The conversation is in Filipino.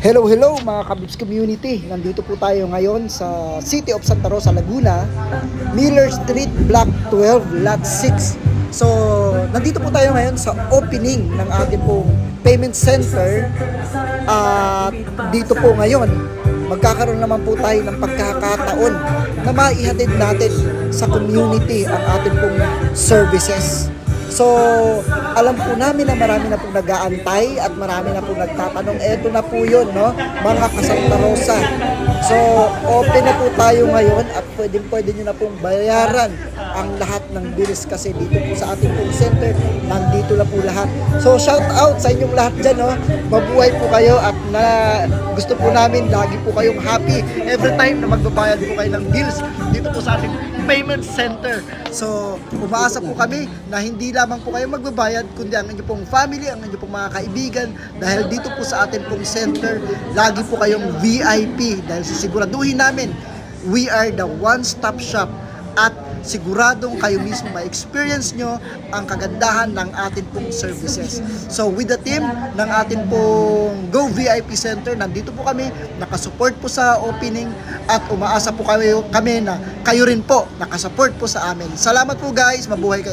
Hello, hello mga Kabibs Community. Nandito po tayo ngayon sa City of Santa Rosa, Laguna, Miller Street, Block 12, Lot 6. So, nandito po tayo ngayon sa opening ng ating pong payment center. At dito po ngayon, magkakaroon naman po tayo ng pagkakataon na maihatid natin sa community ang ating pong services. So, alam po namin na marami na pong nag-aantay at marami na pong nagtatanong. Eto na po yun, no? Mga ka-Santa Rosa. So, open na po tayo ngayon at pwede nyo na pong bayaran ang lahat ng bills kasi dito po sa ating pong center, nandito na po lahat. So, shout out sa inyong lahat dyan, no? Mabuhay po kayo at na gusto po namin lagi po kayong happy every time na magbabayad po kayo ng bills dito po sa ating payment center. So, umaasa po kami na hindi lamang po kayo magbabayad, kundi ang inyong pong family, ang inyong pong mga kaibigan, dahil dito po sa ating pong center, lagi po kayong VIP dahil sisiguraduhin namin, we are the one-stop shop at siguradong kayo mismo ma-experience nyo ang kagandahan ng ating pong services. So with the team ng ating pong Go VIP Center, nandito po kami, nakasupport po sa opening at umaasa po kami na kayo rin po nakasupport po sa amin. Salamat po guys, mabuhay kayo.